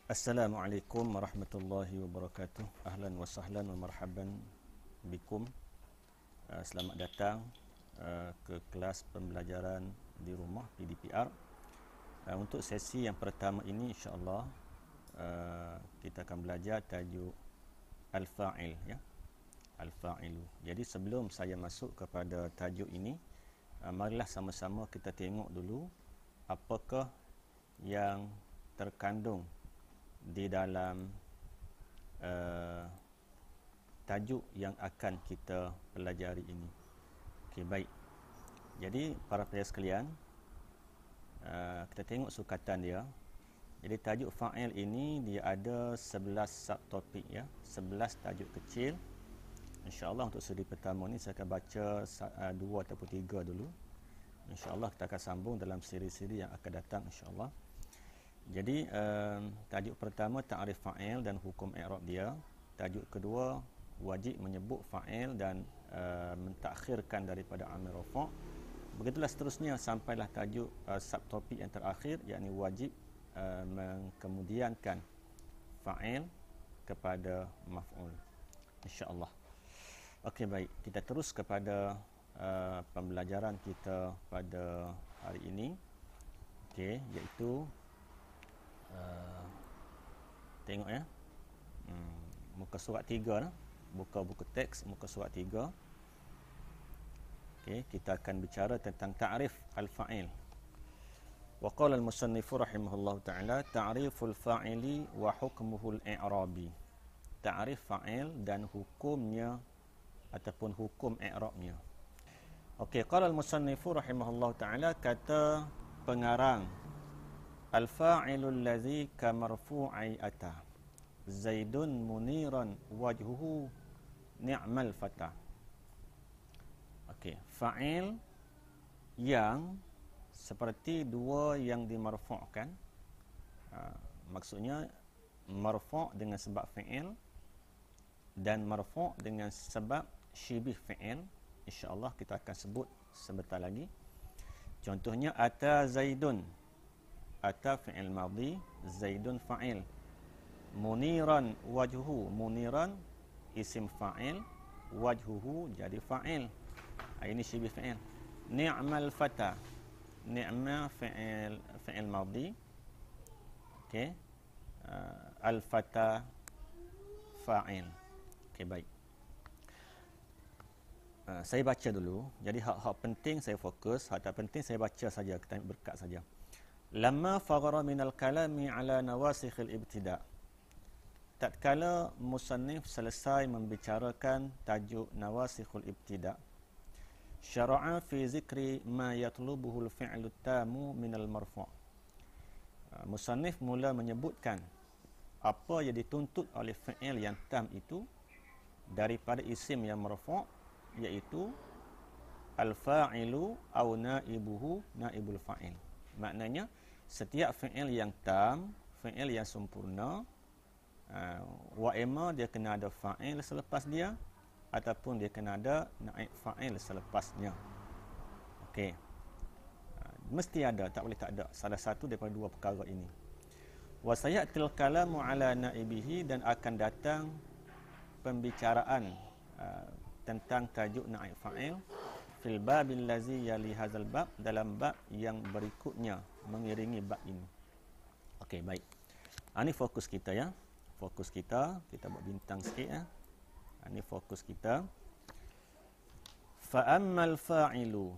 Assalamualaikum warahmatullahi wabarakatuh. Ahlan wa sahlan wa marhaban bikum. Selamat datang ke kelas pembelajaran di rumah PDPR. Untuk sesi yang pertama ini insya-Allah kita akan belajar tajuk al-fa'il ya. Al-fa'ilu. Jadi sebelum saya masuk kepada tajuk ini, marilah sama-sama kita tengok dulu apakah yang terkandung di dalam tajuk yang akan kita pelajari ini. Okey, baik. Jadi para pelajar sekalian, kita tengok sukatan dia. Jadi tajuk fa'il ini dia ada 11 subtopik ya, 11 tajuk kecil. InsyaAllah untuk seri pertama ni saya akan baca 2 ataupun 3 dulu. InsyaAllah kita akan sambung dalam siri-siri yang akan datang insyaAllah. Jadi tajuk pertama ta'rif fa'il dan hukum i'rab dia. Tajuk kedua wajib menyebut fa'il dan mentakhirkan daripada amil rafa'. Begitulah seterusnya sampailah tajuk subtopik yang terakhir, yakni wajib mengkemudiankan fa'il kepada maf'ul. Insya-Allah. Okey, baik. Kita terus kepada pembelajaran kita pada hari ini. Okey, iaitu tengok ya. Muka surat 3 lah. Buka buku teks muka surat 3. Okey, kita akan bicara tentang ta'rif al-fa'il. Wa qala al-musannif rahimahullahu ta'ala ta'riful fa'ili wa hukmuhu al-i'rabi. Ta'rif fa'il dan hukumnya ataupun hukum i'rabnya. Okey, qala al-musannif rahimahullahu ta'ala, kata pengarang, al-fa'ilul ladzi ka marfu'i ata Zaidun muniran wajhuhu ni'mal fata. Okey, fa'il yang seperti dua yang dimarfu'kan. Maksudnya marfu' dengan sebab fi'il dan marfu' dengan sebab syibih fi'il. InsyaAllah kita akan sebut sebentar lagi. Contohnya ata Zaidun. Ata fi'il madhi, Zaidun fa'il. Muniran wajhuhu, muniran isim fa'il, wajhuhu jadi fa'il. Ini syibih fi'il. Ni'mal fata, ni'ma fi'il madhi. Okey. Al-fata fa'il. Okey, baik. Saya baca dulu. Jadi hak-hak penting saya fokus, hak tak penting saya baca saja, kita berkat saja. Lamma faghara minal kalami ala nawasikhil ibtida'. Tatkala musannif selesai membicarakan tajuk nawasikhul ibtida', syara'a fi zikri ma yatlubuhu al-fi'lu tamu minal marfu'. Musannif mula menyebutkan apa yang dituntut oleh fi'il yang tam itu daripada isim yang marfu', iaitu al-fa'ilu au na'ibuhu na'ibul fa'il. Maknanya setiap fi'il yang tam, fi'il yang sempurna, wa imma dia kena ada fa'il selepas dia ataupun dia kena ada na'ib fa'il selepasnya. Okey. Mesti ada, tak boleh tak ada salah satu daripada dua perkara ini. Wa sayatil kalamu ala na'ibihi, dan akan datang pembicaraan tentang tajuk na'ib fa'il fil babil ladzi yali hadzal bab, dalam bab yang berikutnya mengiringi bab ini. Okey, baik. Ini fokus kita ya. Fokus kita buat bintang sikit ya. Ini fokus kita. Fa ammal fa'ilu.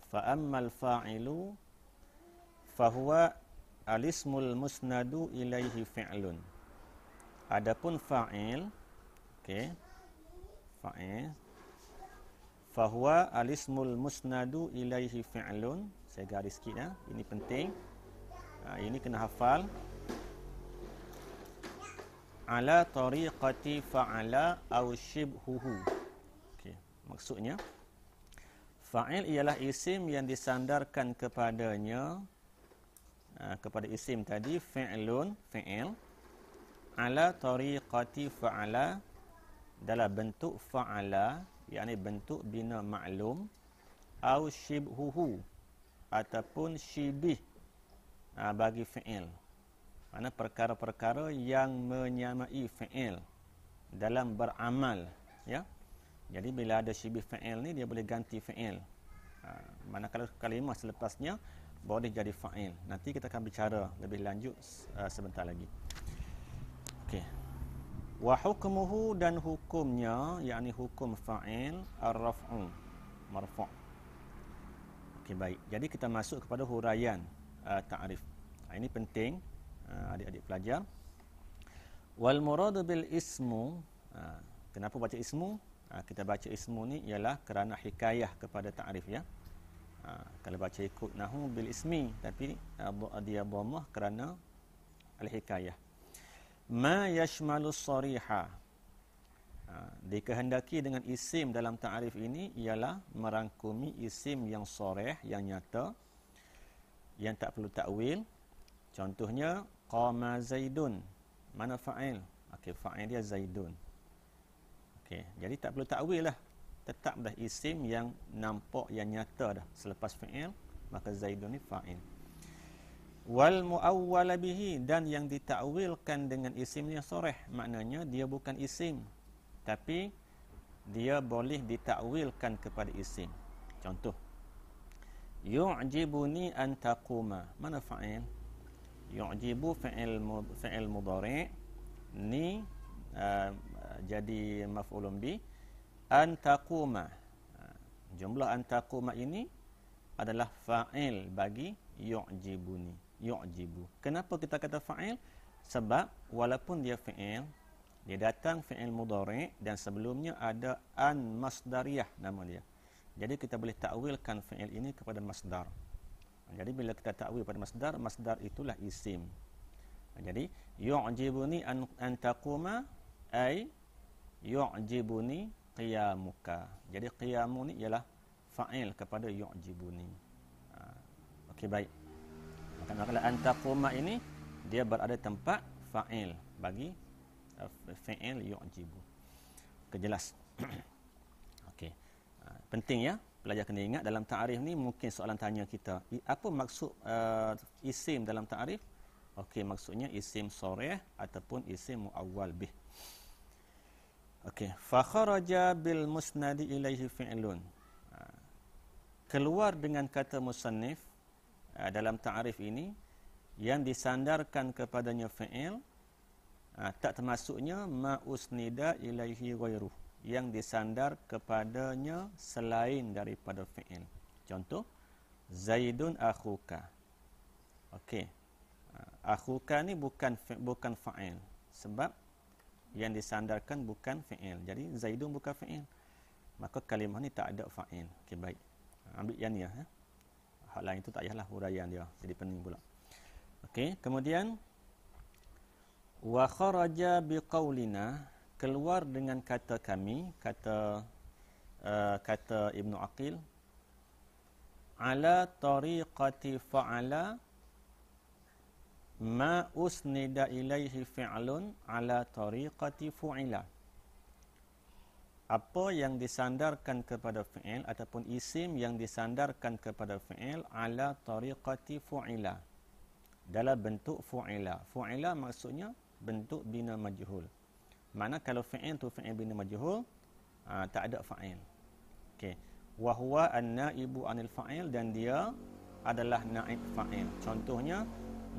Fa ammal fa'ilu fa huwa al-ismul musnadu ilaihi fi'lun. Adapun fa'il, okey. Fa'il fa huwa al-ismul musnadu ilaihi fi'lun. Saya garis sikit ya. Ini penting. Ini kena hafal. Ala tariqati fa'ala aw shibhuhu. Okey, maksudnya fa'il ialah isim yang disandarkan kepadanya, kepada isim tadi fi'lun, fi'il, ala tariqati fa'ala, dalam bentuk fa'ala, yakni bentuk bina maklum, au shibhuhu, ataupun shibih bagi fi'il. Mana perkara-perkara yang menyamai fi'il dalam beramal, ya. Jadi bila ada syibih fi'il ni, dia boleh ganti fi'il. Manakala kalimah selepasnya boleh jadi fa'il. Nanti kita akan bicara lebih lanjut sebentar lagi. Okey. Wa hukmuhu, dan hukumnya, yakni hukum fa'il ar-raf'u, marfu'. Okey, baik. Jadi kita masuk kepada huraian ta'rif. Ini penting adik-adik pelajar. Wal muradu bil ismu, kenapa baca ismu? Kita baca ismu ni ialah kerana hikayah kepada ta'rif, ya. Kalau baca ikut nahu bil ismi, tapi dia dhammah kerana al-hikayah. Ma yashmalu sariha, dikehendaki dengan isim dalam ta'rif ini ialah merangkumi isim yang sarih, yang nyata, yang tak perlu takwil. Contohnya qama zaidun, mana fa'il? Okey, fa'il dia zaidun. Okey, jadi tak perlu takwil lah. Tetap dah isim yang nampak, yang nyata dah selepas fi'il, maka zaidun ni fa'il. Wal muawwala bihi, dan yang ditakwilkan dengan isim yang sarih, maknanya dia bukan isim, tapi dia boleh ditakwilkan kepada isim. Contoh, yu'jibuni an taquma, mana fa'il? Yu'jibu fi'il mudhari', ni jadi maf'ulun bi. An taquma, jumlah an taquma ini adalah fa'il bagi yu'jibuni, yu'jibu. Kenapa kita kata fa'il? Sebab walaupun dia fi'il, dia datang fi'il mudhari' dan sebelumnya ada an masdariyah nama dia. Jadi kita boleh takwilkan fi'il ini kepada masdar. Jadi bila kita takwil pada masdar, masdar itulah isim. Jadi yu'jibuni an taquma ay yu'jibuni qiyamuka. Jadi qiyamu ni ialah fa'il kepada yu'jibuni. Okey, baik. Maka an taquma ini dia berada tempat fa'il bagi fi'il yu'jibu. Okey, jelas. Okey. Penting, ya. Pelajar kena ingat dalam ta'rif ni mungkin soalan tanya kita, apa maksud isim dalam ta'rif? Okey, maksudnya isim sarih ataupun isim muawwal bih. Okey, fa kharaja bil musnadi ilaihi fi'lun. Keluar dengan kata musannif dalam ta'rif ini yang disandarkan kepadanya fi'il, tak termasuknya ma usnida ilaihi ghairuh, yang disandar kepadanya selain daripada fi'il. Contoh, Zaidun akhuka. Okey. Akhuka ni bukan fa'il, sebab yang disandarkan bukan fi'il. Jadi Zaidun bukan fi'il, maka kalimah ni tak ada fa'il. Okey, baik. Ambil yang ni, ya. Hal lain itu tak payahlah huraian dia, jadi pening pula. Okey, kemudian wa kharaja biqaulina, keluar dengan kata kami, kata Ibnu Aqil, ala tariqati fa'ala ma usnida ilaihi fi'lun ala tariqati fu'ila. Apa yang disandarkan kepada fi'il ataupun isim yang disandarkan kepada fi'il ala tariqati fu'ila, dalam bentuk fu'ila. Fu'ila maksudnya bentuk bina majhul. Mana kalau fi'il tu fi'il bina majhul, tak ada fa'il. Okey. Wa huwa an-naibu 'anil fa'il, dan dia adalah naib fa'il. Contohnya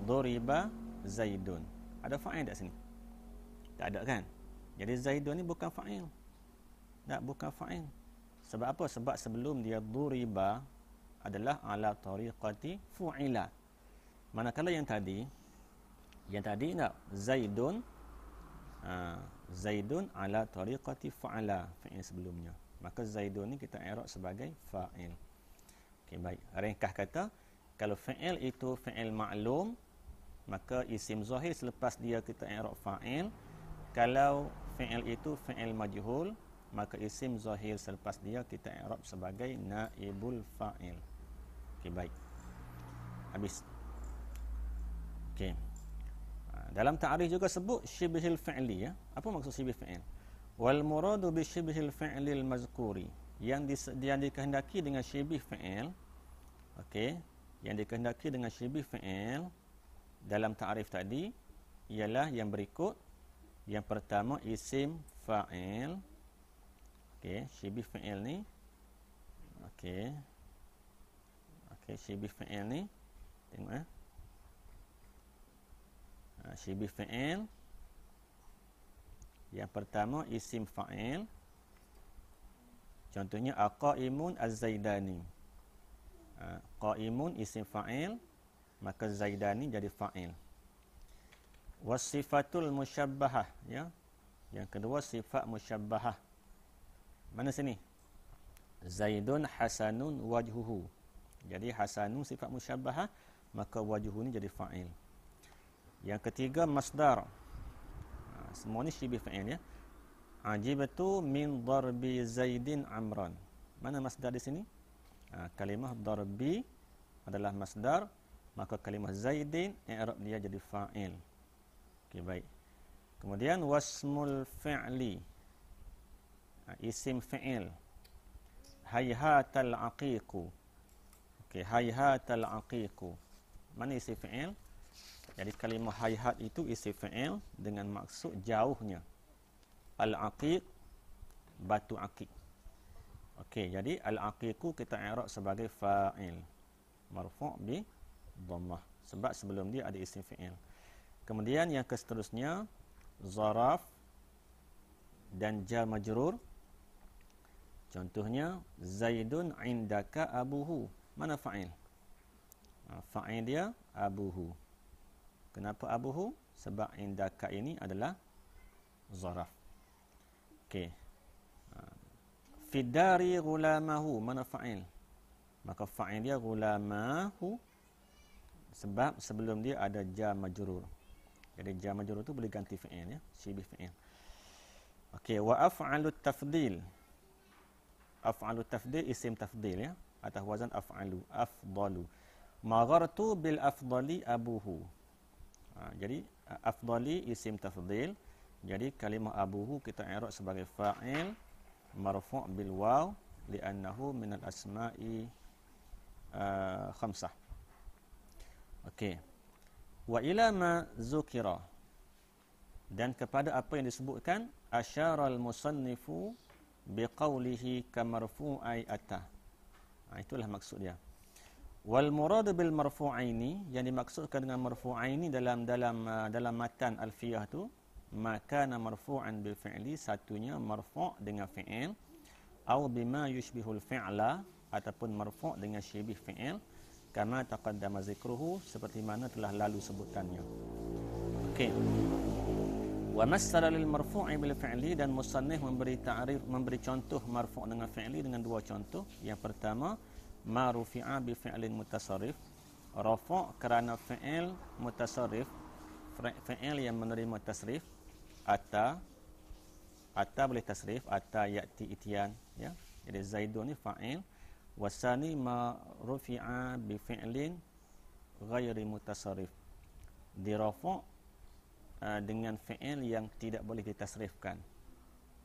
duriba Zaidun. Ada fa'il tak sini? Tak ada, kan? Jadi Zaidun ni bukan fa'il. Tak, bukan fa'il. Sebab apa? Sebab sebelum dia duriba adalah ala tariqati fu'ila. Manakala yang tadi nak Zaidun, Zaidun ala tariqati fa'ala, fi'il sebelumnya. Maka Zaidun ni kita i'rab sebagai fa'il. Okey, baik. Ringkas kata, kalau fi'il itu fi'il ma'lum, maka isim zahir selepas dia kita i'rab fa'il. Kalau fi'il itu fi'il majhul, maka isim zahir selepas dia kita i'rab sebagai naibul fa'il. Okey, baik. Habis. Okey. Dalam ta'rif juga sebut syibhil fi'li, ya. Apa maksud syibh fi'il? Wal muradu bi syibhil fi'lil mazkuri, yang dikehendaki dengan syibh fi'il. Okey, yang dikehendaki dengan syibh fi'il dalam ta'rif tadi ialah yang berikut. Yang pertama isim fa'il. Okey, syibih fa'il ni. Okey. Okey, syibih fa'il ni. Tengok syibih fa'il. Yang pertama isim fa'il. Contohnya aqaimun az-zaidani. Qaimun isim fa'il, maka zaidani jadi fa'il. Wasifatul musyabbahah, ya. Yang kedua sifat musyabbahah. Mana sini? Zaidun hasanun wajhuhu. Jadi hasanun sifat musyabbahah, maka wajhuhu ni jadi fa'il. Yang ketiga masdar. Semua ni syibih fa'il, ya. Ajibtu min darbi Zaidin Amran. Mana masdar di sini? Kalimah darbi adalah masdar, maka kalimah Zaidin i'rab dia jadi fa'il. Okey, baik. Kemudian wasmul fi'li. Isim fi'il. Hayhatal aqiqu. Okey, hayhatal aqiqu. Mana isim fi'il? Jadi kalimah hayhat itu isim fi'il dengan maksud jauhnya. Al-aqiq, batu aqiq. Okey, jadi al-aqiqu kita i'rab sebagai fa'il. Marfu' bi dhammah. Sebab sebelum dia ada isim fi'il. Kemudian yang seterusnya zaraf dan jar majrur. Contohnya Zaidun indaka abuhu. Mana fa'il? Fa'il dia abuhu. Kenapa abuhu? Sebab indaka ini adalah zaraf. Okey. Fidari gulamahu. Mana fa'il? Maka fa'il dia gulamahu. Sebab sebelum dia ada jar majrur. Jadi jar majrur tu boleh ganti fi'il, ya. Syibih fi'il. Okey, wa af'alut tafdil. Af'alut tafdil isim tafdil, ya. Atas wazan af'alu, afdalu. Maghartu bil afdali abuhu. Jadi afdali isim tafdil. Jadi kalimah abuhu kita i'rab sebagai fa'il marfu' bil waw li'annahu min al asma'i khamsah. Okey. Wa ila ma zukira. Dan kepada apa yang disebutkan asyara al musannifu biqaulihi kamarfu'ai ata. Itulah maksud dia. Wal murad bil marfu'aini, yang dimaksudkan dengan marfu'aini dalam matan alfiyah tu, maka marfu'an bil fi'li, satunya marfu' dengan fi'il, atau bima yushbihul fi'la, ataupun marfu' dengan syibih fi'il, kama taqaddama zikruhu, seperti mana telah lalu sebutannya. Okey. Wa masala lil marfu'i bil fi'li, dan musannif memberi contoh marfu' dengan fi'li dengan dua contoh. Yang pertama ma rufi'a bi fi'lin mutasarrif, rafa' kerana fi'il mutasarrif, fi'il yang menerima tasrif. Ata boleh tasrif, ata ya'ti ityan, ya. Jadi zaidun ni fa'il. Wasani ma rufi'a bi fi'lin ghairi mutasarrif, dirafa' dengan fi'il yang tidak boleh ditasrifkan.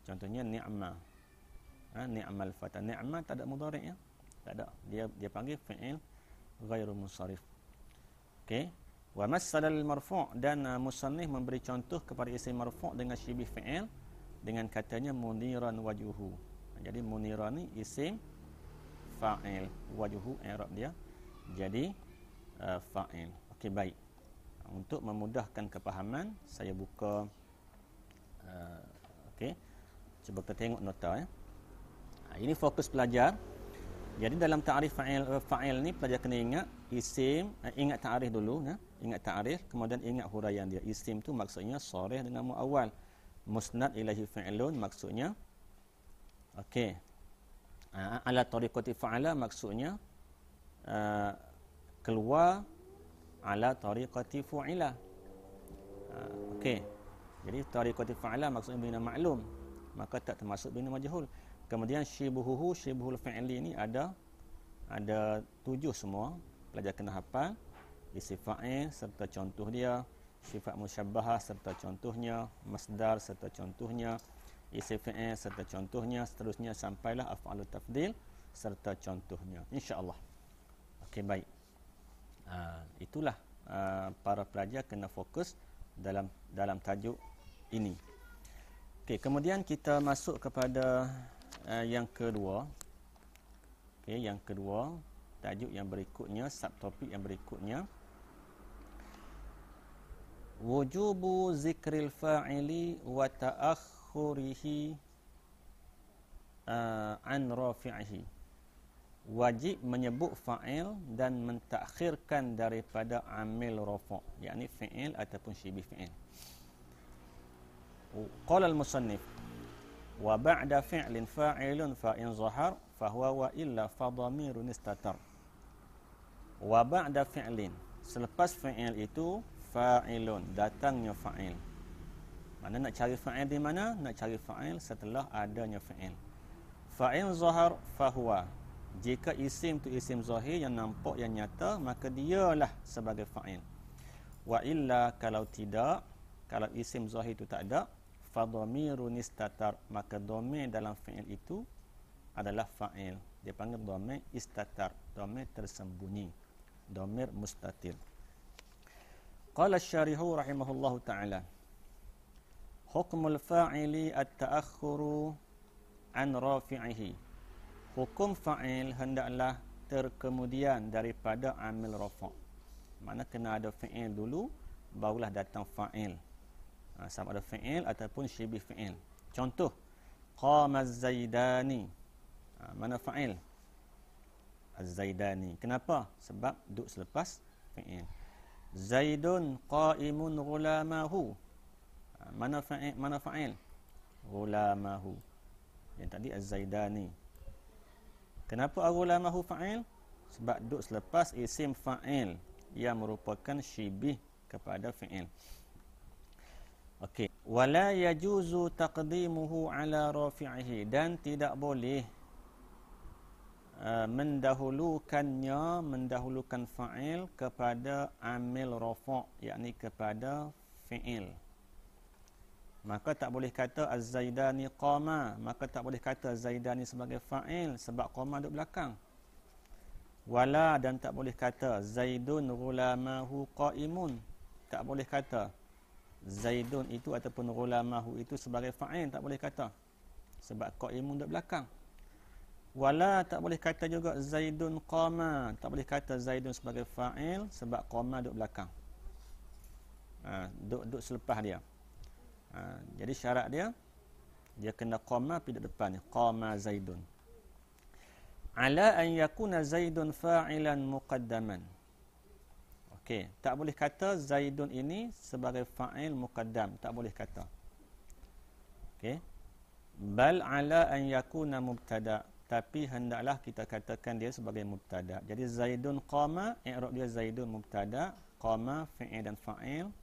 Contohnya ni'ma. Ni'mal fata. Ni'ma tak ada mudhari', ya. Tak ada. Dia panggil fi'il ghairu munsharif. Okey. Wa masal marfu', dan musannif memberi contoh kepada isim marfu' dengan syibih fi'il dengan katanya muniran wajuhu. Jadi muniran ni isim fa'il, wajuhu i'rab dia jadi fa'il. Okey, baik. Untuk memudahkan kepahaman, saya buka okey. Cuba kita tengok nota, ya. Ini fokus pelajar. Jadi dalam ta'rif fa'il ni pelajar kena ingat isim, ingat ta'rif dulu, ya. Ingat ta'rif, kemudian ingat huraian dia. Isim tu maksudnya sharih dengan muawwal. Musnad ilaihi fi'lun maksudnya okey. Ala tariqati fa'ala maksudnya keluar ala tariqati fu'ila. Okey. Jadi tariqati fa'ala maksudnya bina ma'lum, maka tak termasuk bina majhul. Kemudian syibuhu, syibuhul fi'li ni ada 7 semua. Pelajar kena hafal. Isim fa'il serta contoh dia, sifat musyabbahah serta contohnya, masdar serta contohnya, isim fi'il serta contohnya, seterusnya sampailah af'alut tafdil serta contohnya, insya-Allah. Okey, baik. Itulah para pelajar kena fokus dalam tajuk ini. Okey, kemudian kita masuk kepada yang kedua. Okey, yang kedua, tajuk yang berikutnya, subtopik yang berikutnya, wujubu zikril fa'ili wa ta'akhurihi an rafi'ihi. Wajib menyebut fa'il dan mentakhirkan daripada amil rafa', yakni fi'il ataupun syibih fi'il. Qala al-musannif wa ba'da fi'lin fa'ilun fa in zahar fa huwa wa illa fa dhamirun istatar. Wa ba'da fi'lin, selepas fi'il itu fa'ilun, datangnya fa'il. Mana nak cari fa'il di mana? Nak cari fa'il setelah adanya fi'il. Fa in zahar fa huwa, jika isim tu isim zahir yang nampak, yang nyata, maka dialah sebagai fa'il. Wa illa, kalau tidak, kalau isim zahir itu tak ada, fa dhamirun istatar, maka dhamir dalam fi'il itu adalah fa'il. Dia panggil dhamir istatar, dhamir tersembunyi, dhamir mustatir. Qala asy-syarihu rahimahullahu ta'ala, hukmul fa'ili at-ta'akhkhuru an rafi'ihi. Hukum fa'il hendaklah terkemudian daripada amil rafa'. Mana kena ada fi'il dulu, barulah datang fa'il. Sama ada fi'il ataupun syibih fi'il. Contoh, qama az-zaidani. Mana fa'il? Az-zaidani. Kenapa? Sebab duduk selepas fi'il. Zaidun qa'imun ghulamahu. Mana fa'il? Mana fa'il? Ghulamahu. Yang tadi az-zaidani. Kenapa ghulamahu fa'il? Sebab duduk selepas isim fa'il yang merupakan syibih kepada fi'il. Okey. Wala yajuzu taqdimuhu ala rafi'ihi, dan tidak boleh mendahulukan fa'il kepada amil rafa', yakni kepada fi'il. Maka tak boleh kata az-zaidani qama, maka tak boleh kata zaidani sebagai fa'il sebab qama duduk belakang. Wala, dan tak boleh kata zaidun ghulamahu qa'imun, tak boleh kata zaidun itu ataupun ghulamahu itu sebagai fa'il, tak boleh kata sebab qa'imun duduk belakang. Wala, tak boleh kata juga zaidun qama, tak boleh kata zaidun sebagai fa'il sebab qama duduk belakang. Duduk selepas dia. Jadi syarat dia kena qama pi depan ni, qama zaidun. Ala an yakuna zaidun fa'ilan muqaddaman. Okey, tak boleh kata zaidun ini sebagai fa'il muqaddam, tak boleh kata. Okey. Bal ala an yakuna mubtada, tapi hendaklah kita katakan dia sebagai mubtada. Jadi zaidun qama, i'rab dia zaidun mubtada, qama fi'il dan fa'il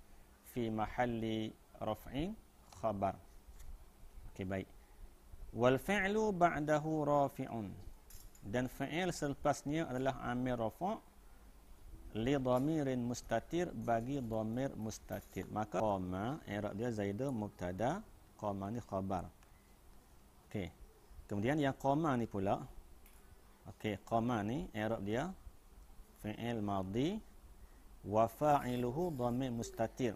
fi mahalli raf'in khabar. Okey, baik. Wal fi'lu ba'dahu rafi'un, dan fi'il selepasnya adalah amil rafa' li dhamirin mustatir, bagi dhamir mustatir. Maka qama, i'rab dia zaidun mubtada, qama ni khabar. Okey. Kemudian yang qama ni pula, okey, qama ni i'rab dia fi'il madhi wa fa'iluhu dhamir mustatir.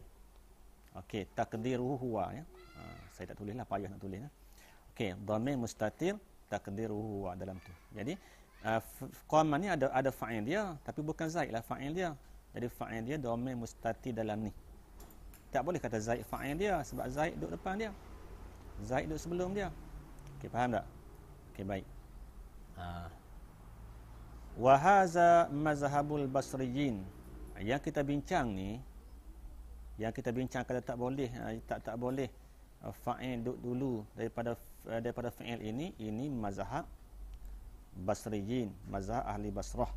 Okey, takdiruhu huwa, ya. Saya tak tulislah, payah nak tulis, ya. Okey, dhamir mustatir, takdiruhu huwa dalam tu. Jadi qama ni ada fa'il dia, tapi bukan zaid lah fa'il dia. Jadi fa'il dia dhamir mustatir dalam ni. Tak boleh kata zaid fa'il dia sebab zaid duduk depan dia, zaid duduk sebelum dia. Okey, faham tak? Okey, baik. Wa hadza mazhabul basriyin. Yang kita bincang ni, yang kita bincang kata tak boleh, tak boleh fa'il duduk dulu daripada fi'il ini mazhab basriyin, mazhab ahli Basrah.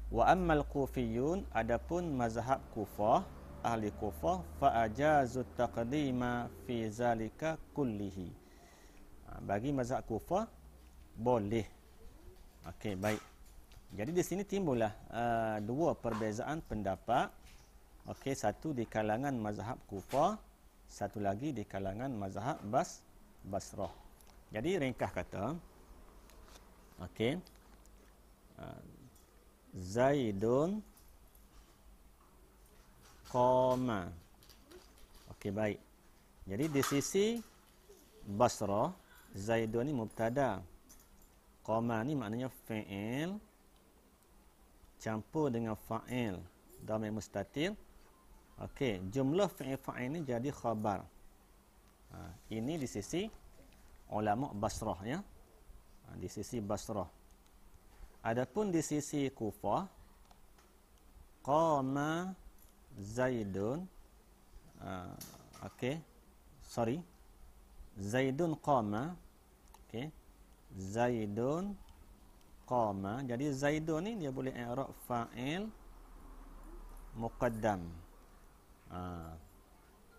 Wa ammal kufiyun, adapun mazhab Kufah, ahli Kufah, fa ajazu taqdima fi zalika kullihi. Bagi mazhab Kufah boleh. Okey, baik. Jadi di sini timbullah dua perbezaan pendapat. Okey, satu di kalangan mazhab Kufah, satu lagi di kalangan mazhab Basrah. Jadi ringkas kata, okey, Zaidun qama. Okey, baik. Jadi di sisi Basrah, Zaidun ni mubtada. Qama ni maknanya fi'il campur dengan fa'il dhamir mustatir. Okey, jumlah fi'il fa'il ni jadi khabar. Ini di sisi ulama Basrah ya. Di sisi Basrah. Adapun di sisi Kufah, qama Zaidun, okey, sorry, Zaidun qama, okey, Zaidun qama. Jadi Zaidun ni dia boleh i'rab fa'il muqaddam.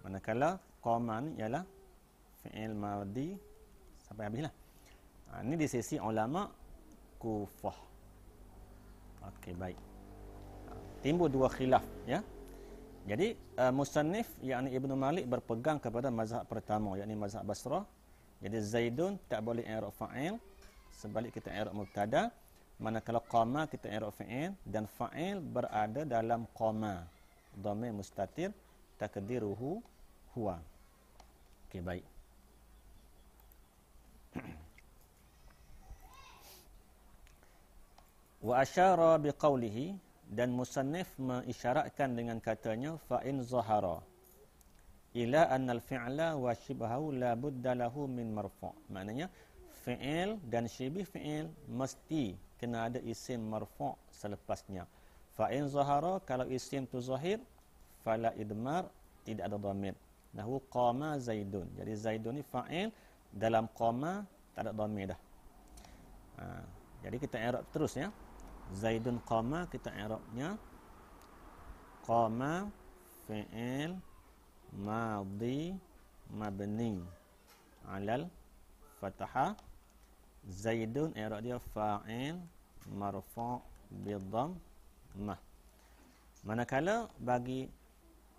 Manakala qama ni ialah fi'il madhi sampai habislah. Ini di sisi ulama Kufah. Okey, baik. Timbul dua khilaf ya. Jadi musannif yakni Ibnu Malik berpegang kepada mazhab pertama yakni mazhab Basrah. Jadi Zaidun tak boleh i'rab fa'il, sebalik kita i'rab mubtada. Manakala qama kita i'rab fi'il dan fa'il berada dalam qama, dhamir mustatir takdiruhu huwa. Okey, baik. Wa asyara biqaulihi, dan musannif mengisyaratkan dengan katanya fa in zahara ila anna al-fi'la wa shibhahu la budda lahu min marfu'. Maknanya fi'il dan syibih fi'il mesti kena ada isim marfu' selepasnya. Fa in zahara, kalau isim tu zahir, fala idmar, tidak ada dhamir. Nahu qama Zaidun. Jadi Zaidun ni fa'il, dalam qama tak ada dhamir dah. Jadi kita i'rab terus ya. Zaidun qama, kita i'rabnya qama fi'il madhi mabni alal fathah. Zaidun i'rab dia fa'il marfu' bi dhammah. Manakala bagi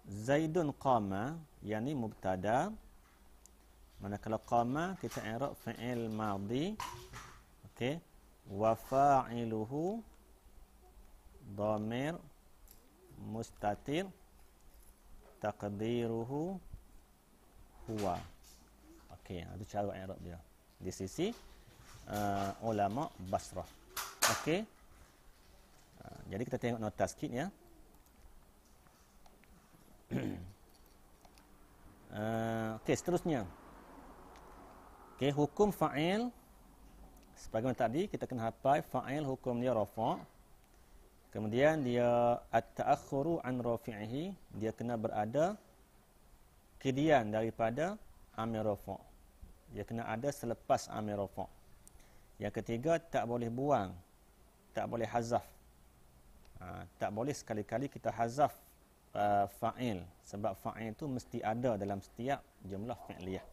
Zaidun qama yakni mubtada, manakala qama kita i'rab fi'il madhi, okey, wa fa'iluhu dhamir mustatir taqdiruhu huwa. Okey, itu cara i'rab dia di sisi ulama Basrah. Okey. Jadi kita tengok nota sikit ya. Okey, seterusnya. Okey, hukum fa'il sebagaimana tadi kita kena hafal fa'il hukum dia rafa'. Kemudian dia at-ta'akhkhuru an rafi'ihi, dia kena berada kemudian daripada amil rafa'. Dia kena ada selepas amil rafa'. Yang ketiga, tak boleh buang, tak boleh hazaf. Tak boleh sekali-kali kita hazaf fa'il, sebab fa'il itu mesti ada dalam setiap jumlah fi'liyah.